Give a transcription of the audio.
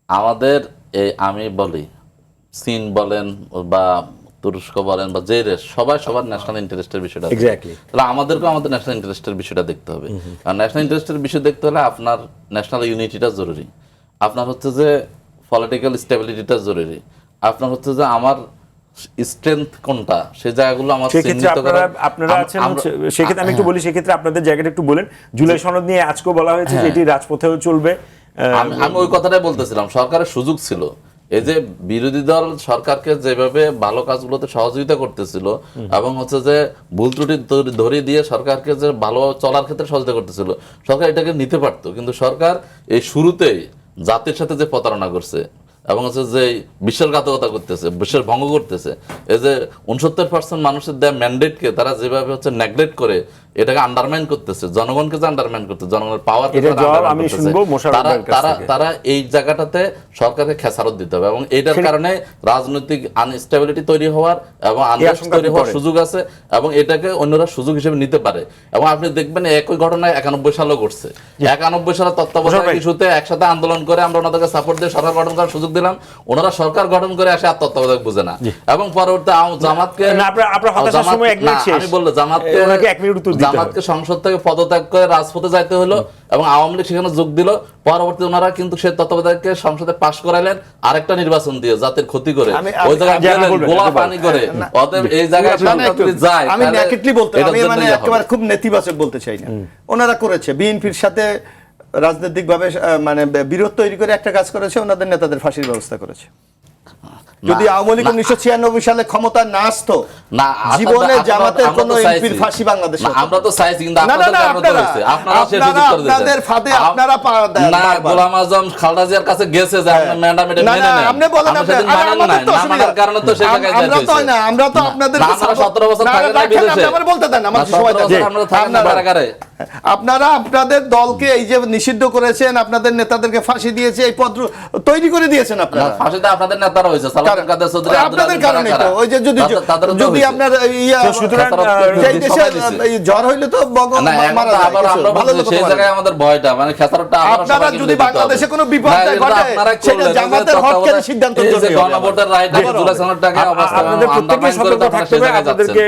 আমাদের আমি বলি চীন বলেন বা তুরস্ক বলেন বা যে দেশ সবাই সবার ন্যাশনাল ইন্টারেস্টের বিষয়টা এক্স্যাক্টলি। তাহলে আমাদেরকেও আমাদের ন্যাশনাল ইন্টারেস্টের বিষয়টা দেখতে হবে। আর ন্যাশনাল ইন্টারেস্টের বিষয় দেখতে হলে আপনার ন্যাশনাল ইউনিটিটা জরুরি, আপনার হচ্ছে যে পলিটিক্যাল স্টেবিলিটিটা জরুরি, আপনার হচ্ছে যে আমার স্ট্রেংথ কোনটা সেই জায়গাগুলো আমার সেক্ষেত্রে আপনারা আছেন সেক্ষেত্রে আমি একটু বলি, সেক্ষেত্রে আপনাদের জায়গাটা একটু বলেন। জুলাই সনদ নিয়ে আজকেও বলা হয়েছে যে এটি রাজপথেও চলবে। আমি ওই কথাটাই বলতেছিলাম, সরকারের সুযোগ ছিল, এই যে বিরোধী দল সরকারকে যেভাবে ভালো কাজগুলোতে সহযোগিতা করতেছিল এবং হচ্ছে যে ভুল ত্রুটি ধরিয়ে দিয়ে সরকারকে যে ভালো চলার ক্ষেত্রে সহযোগিতা করতেছিল, সরকার এটাকে নিতে পারতো। কিন্তু সরকার এই শুরুতেই জাতির সাথে যে প্রতারণা করছে এবং হচ্ছে যে বিশ্বাসঘাতকতা করতেছে, বিশ্বাস ভঙ্গ করতেছে, এই যে 69% মানুষের দেয়া ম্যান্ডেটকে তারা যেভাবে হচ্ছে নেগলেক্ট করে এটাকে আন্ডারমাইন করতেছে, জনগণকে যে আন্ডারমাইন করতেছে, জনগণের পাওয়ার তারা এই জায়গাটাতে সরকারকে খেসারত দিতে হবে এবং এইটার কারণে রাজনৈতিক আনস্টেবিলিটি তৈরি হওয়ার এবং আনরেস্ট তৈরি হওয়ার সুযোগ আছে এবং এটাকে অন্যরা সুযোগ হিসেবে নিতে পারে। এবং আপনি দেখবেন একই ঘটনা 91 সালেও ঘটছে। 91 সালে তত্ত্বাবধায়ক ইস্যুতে একসাথে আন্দোলন করে আমরা ওনাদেরকে সাপোর্ট দিয়ে সরকার গঠন করার সুযোগ দিলাম, ওনারা সরকার গঠন করে আসে আর তত্ত্বাবধায়ক বুঝে না এবং পরবর্তী জামাতকে আমি বললো জামাতকে সংসদ থেকে পদত্যাগ করে রাজপথে যাইতে হলো এবং আওয়ামী লীগ সেখানে যোগ দিল। পরবর্তী ওনারা কিন্তু সেই তত্ত্বাবধায়ককে সংসদে পাশ করাইলেন আরেকটা নির্বাচন দিয়ে জাতির ক্ষতি করে, ওই জায়গায় গোলা পানি করে। অতএব এই জায়গায় যায় আমি নেগেটিভলি বলতে আমি মানে একেবারে খুব নেতিবাচক বলতে চাই না। ওনারা করেছে বিএনপির সাথে রাজনৈতিকভাবে মানে বিরোধ তৈরি করে একটা কাজ করেছে, ওনাদের নেতাদের ফাঁসির ব্যবস্থা করেছে। যদি আওয়ামী লীগ 1996 সালে ক্ষমতা না আসতো না, জীবনে জামাতের কোন এমপির ফাঁসি বাংলাদেশে আমরা তো চাইছি, কিন্তু আপনাদের ফাঁদে আপনারা না গোলাম আজম খালেদা জিয়ার কাছে গেছে যে ম্যাডাম এটা মেনে নেন, আপনি বলেন আমাদের কারণে তো সেই জায়গায় আমরা তো না, আমরা তো আপনাদের 17 বছর থাকেন না বিদেশে, আমরা বলতে দেন আমাদের সময় আমরা থাকেন না কারাগারে। আপনারা আপনাদের দলকে এই যে নিষিদ্ধ করেছেন, আপনাদের নেতাদেরকে ফাঁসি দিয়েছে, এই পত্র তৈরি করে দিয়েছেন আপনারা। ফাঁসিতে আপনাদের নেতারা হয়েছে আপনাদের কারণে তো ওই যে যদি আপনার জ্বর হইলে তো সেই জায়গায় আমাদের ভয়টা মানে খেসারতটা আপনারা যদি বাংলাদেশে কোনো বিপদ ঘটে সেটা জামাতের হকের সিদ্ধান্ত গণভোটের রাইট জুলাই সনদটাকে আপনাদের প্রত্যেককে সতর্ক থাকতে হবে। আপনাদেরকে